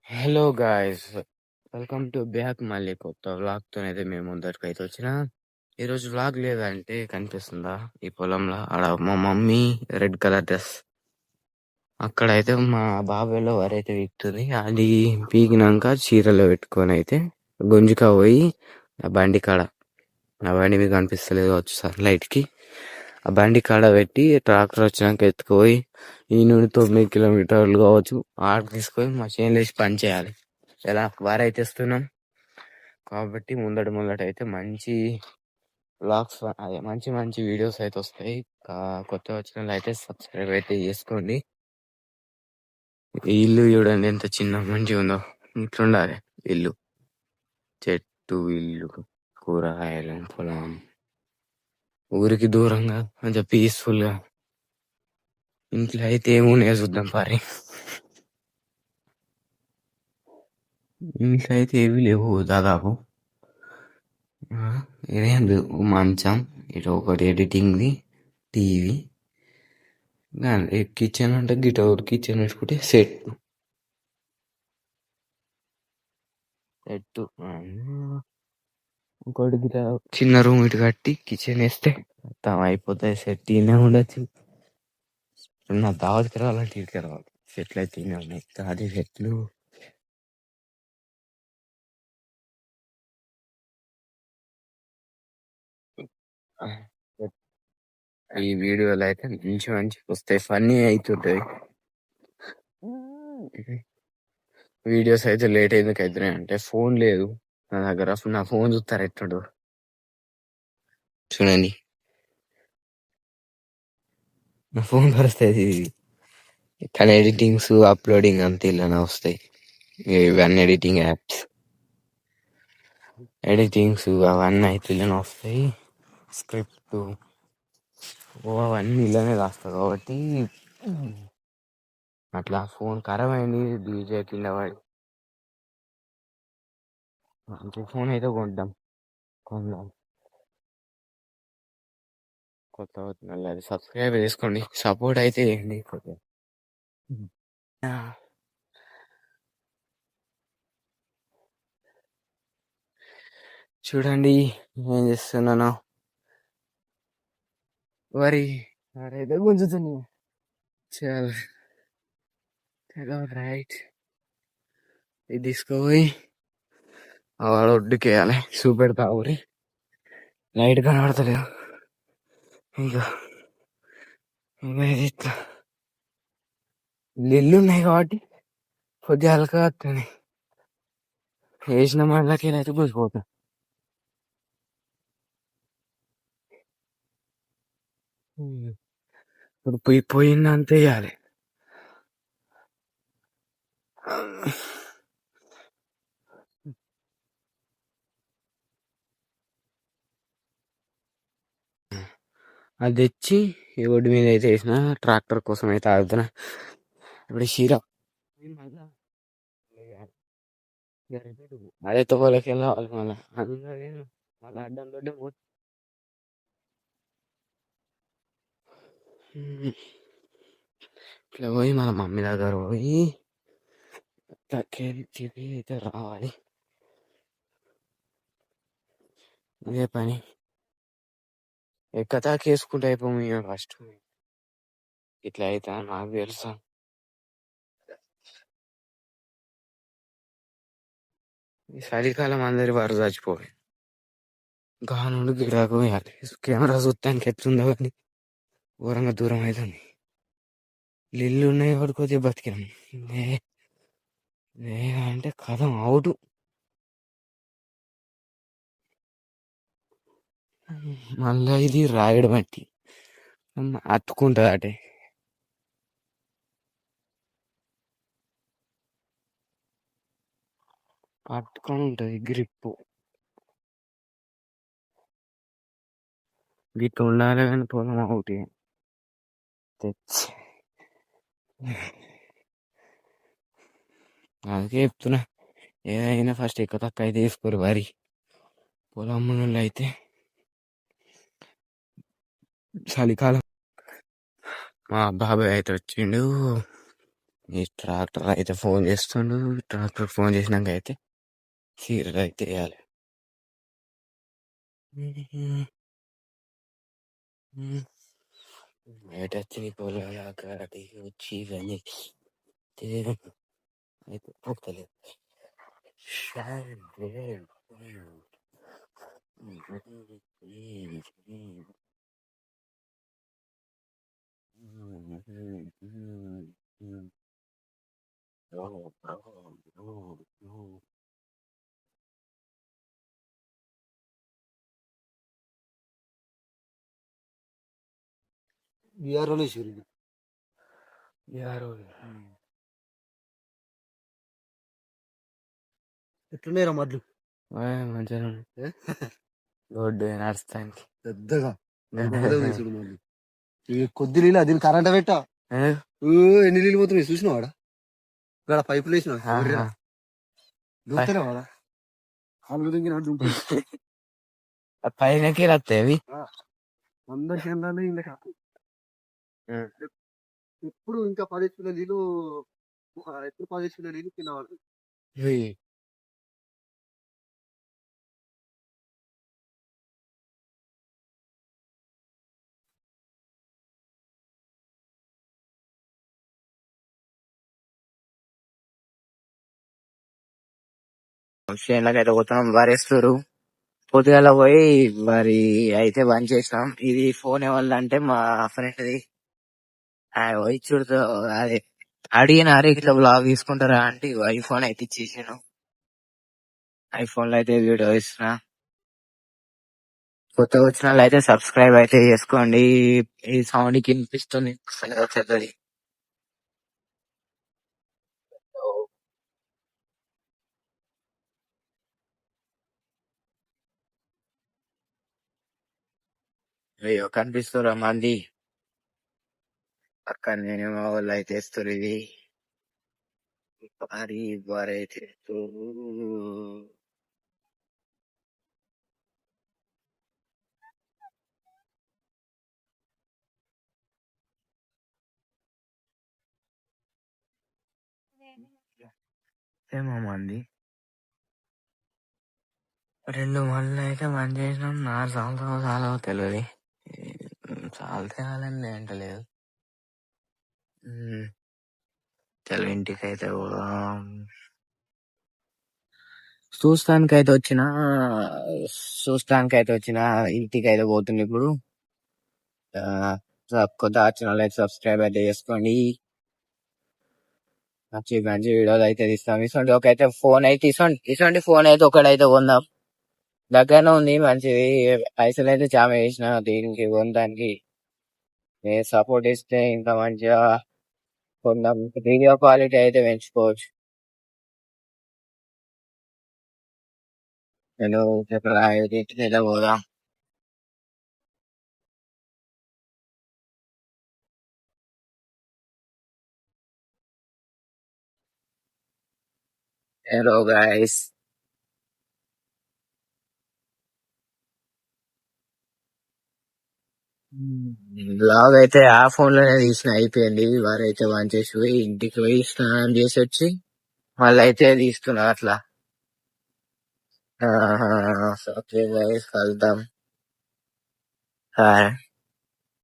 Hello guys, welcome to back. మళ్ళీ కొత్త వ్లాగ్తోనైతే మేము ముందరికైతే వచ్చిన. ఈరోజు వ్లాగ్ లేదంటే కనిపిస్తుందా ఈ పొలంలో ఆడ మా మమ్మీ రెడ్ కలర్ డ్రెస్, అక్కడైతే మా బాబాయ్లో వరైతే విక్తుంది. అది పీకినాక చీరలో పెట్టుకొని అయితే గుంజుకా పోయి ఆ బండి కాడ, ఆ బండి మీకు కనిపిస్తలేదు కావచ్చు సన్లైట్ కి, ఆ బండి కాడ పెట్టి ట్రాక్టర్ వచ్చినాక ఎత్తుకుపోయి ఈ నుండి 9 కిలోమీటర్లు కావచ్చు ఆడ తీసుకొని మా చేనులో వేసి పని చేయాలి. ఎలా వారైతే ఇస్తున్నాం కాబట్టి ముందట అయితే మంచి వ్లాగ్స్, అదే మంచి మంచి వీడియోస్ అయితే వస్తాయి. కొత్త వచ్చిన వాళ్ళు అయితే సబ్స్క్రైబ్ అయితే చేసుకోండి. ఈ ఇల్లు చూడండి ఎంత చిన్న మంచిగా ఉందో, ఇట్లుండాలి ఇల్లు. చెట్టు, ఇల్లు, కూరగాయలు, పొలం, ఊరికి దూరంగా కొంచెం పీస్ఫుల్ గా. ఇంట్లో అయితే ఏమున్నాయో చూద్దాం పారి. ఇంట్లో అయితే ఏవి లేవు దాదాపు. ఇదేం మంచం, ఇటు ఒకటి ఎడిటింగ్ది, టీవీ, కిచెన్ అంటే గిట ఒకటి కిచెన్ పెట్టుకుంటే సెట్ సెట్ ఇంకోటి గిట చిన్న రూమ్ ఇటు కట్టి కిచెన్ వేస్తే మొత్తం అయిపోతాయి. సెట్ ఈయనే ఉండొచ్చు. నా దావత్కి రావాలంటే ఇటుకే రావాలి. సెట్లు అయితే ఈయనే ఉన్నాయి, అది సెట్లు. ఈ వీడియోలు అయితే మంచి మంచి వస్తాయి, ఫన్నీ అవుతుంటాయి. వీడియోస్ అయితే లేట్ ఎందుకు అవుతున్నాయి అంటే ఫోన్ లేదు నా దగ్గర. అసలు నా ఫోన్ చూస్తారు ఎట్లుండదు చూడండి. నా ఫోన్ పరిస్థితి ఇది. కానీ ఎడిటింగ్స్, అప్లోడింగ్ అంత ఇలానే వస్తాయి. ఇవన్నీ ఎడిటింగ్ యాప్స్, ఎడిటింగ్స్ అవన్నీ అయితే ఇలానే వస్తాయి. స్క్రిప్ట్ అవన్నీ ఇలానే రాస్తా కాబట్టి అట్లా ఫోన్ ఖరాబ్ అయింది డీజే కింద పడి. మంచి ఫోన్ అయితే కొందాం కొత్త అవుతుంది. అది సబ్స్క్రైబ్ చేసుకోండి, సపోర్ట్ అయితే చేయండి కొద్దిగా. చూడండి ఏం చేస్తున్నాను. వరి అయితే గుంజుతుంది. చల్ రైట్, ఇది తీసుకుపోయి వాడు ఒడ్డుకేయాలి. చూపెడతా ఊరి లైట్ కనబడతలేదు. ఇంకా ఇట్లా ఇల్లు ఉన్నాయి కాబట్టి కొద్దిగా హల్కా వస్తుంది. వేసిన మళ్ళకి అయితే గుంజిపోతా. ఇప్పుడు పోయిందంతే వేయాలి. అది తెచ్చి ఈ ఒడ్డు మీద అయితే వేసిన ట్రాక్టర్ కోసం అయితే ఆగుతున్నా. ఇప్పుడు షీరా అదే తోలకి వెళ్ళాలి. మళ్ళీ అడ్డంతో ఇట్లా పోయి మన మమ్మీ దగ్గర పోయి తిరిగి అయితే రావాలి. ఇదే పని. ఎక్కతాకి వేసుకుంటే అయిపోయి ఫస్ట్. ఇట్లా అయితే నాకు తెలుసా. ఈ చలికాలం అందరి వారు చచ్చిపోయి గా నుండి గిరాకు పోయాలి. కెమెరా చూస్తానికి ఎట్లుందో కానీ ఘోరంగా దూరం అవుతుంది. ఇల్లు ఉన్నాయి పడుకోతే బతికాం, అంటే కథం అవుట్. మళ్ళా ఇది రాయడం బట్టి అతుకుంటుంది అటే. పట్టుకొని ఉంటుంది గ్రిప్పు. గిట్ట ఉండాలి కానీ పొలం అవుట్ తెచ్చి. అందుకే చెప్తున్నా, ఏదైనా ఫస్ట్ ఎక్కువ తక్కువ అయితే తీసుకోరు. వరి పొలం వాళ్ళు అయితే చలికాలం. మా బాబాయ్ అయితే వచ్చిండు. ఈ ట్రాక్టర్ అయితే ఫోన్ చేస్తుండు. ట్రాక్టర్ ఫోన్ చేసినాక అయితే చీరలు అయితే వేయాలి. బయట వచ్చి పొలాల కాడికి వచ్చి ఇవన్నీ అయితే పోతలేదు. ఎట్లున్నాయిరా మడ్లు మంచిగా రోడ్డు నడుస్తానికి పెద్దగా తీసుడు మళ్ళీ కొద్ది నీళ్ళు అది కరెంట్ పెట్టా ఎన్ని నీళ్ళు పోతున్నాయి చూసినావాడా ఇక్కడ పైపులు వేసినా దూతలేవాడా కాళ్ళు దిగిన దుంపు పైనకి వస్తాయి అవి అందరి కేంద్రాలు ఇంకా ఎప్పుడు ఇంకా 10 కిలో నీళ్ళు ఎప్పుడు 10 కిలో నీళ్ళు తినవాడు చేనులకైతే పోతున్నాం. వరేస్తారు. పొద్దుగాల పోయి మరి అయితే బంద్ చేసినాం. ఇది ఫోన్ ఎవరిదంటే మా ఫ్రెండ్ది. పోయి చూడుతూ అదే అడిగిన అరే ఇట్లా బ్లాగ్ తీసుకుంటారా అంటే ఐఫోన్ అయితే ఇచ్చేసాను. ఐఫోన్ లో అయితే వీడియో ఇస్తున్నా. కొత్తగా వచ్చిన వాళ్ళు అయితే సబ్స్క్రైబ్ అయితే చేసుకోండి. ఈ సౌండ్ కి వినిపిస్తుంది చెద్దది. అయ్యో కనిపిస్తురా మంది పక్కన నేను మా వాళ్ళు అయితే ఇస్తారు. ఇది భారీ భారీ అయితే ఏమో మంది 2 మళ్ళీ అయితే బంద్ చేసినాం. నా చాలా తెలియదు. చాలా తేవాలని అంటలేదు. తెలుగు ఇంటికి అయితే చూస్తానికైతే వచ్చిన ఇంటికి అయితే పోతుంది ఇప్పుడు. కొత్త వచ్చిన వాళ్ళకి సబ్స్క్రైబ్ అయితే చేసుకోండి. మంచి మంచి వీడియోలు అయితే తీస్తాం. ఇటువంటి ఒకైతే ఫోన్ అయితే ఇటువంటి ఫోన్ అయితే ఒకటైతే కొందాం. దగ్గరనే ఉంది మంచిది. పైసలు అయితే చాలా వేసిన దీనికి కొనడానికి. సపోర్ట్ ఇస్తే ఇంకా మంచిగా కొందాం. వీడియో క్వాలిటీ అయితే పెంచుకోవచ్చు. నేను ఇంటికి పోదాం. హలో గైస్, బ్లాగ్ అయితే ఆ ఫోన్ లోనే తీసిన అయిపోయింది. వారైతే బంద్ చేసి పోయి ఇంటికి పోయి స్నానం చేసి వచ్చి మళ్ళీ అయితే తీస్తున్నా అట్లా. ఓకే గైస్, కలుద్దాం. హాయ్.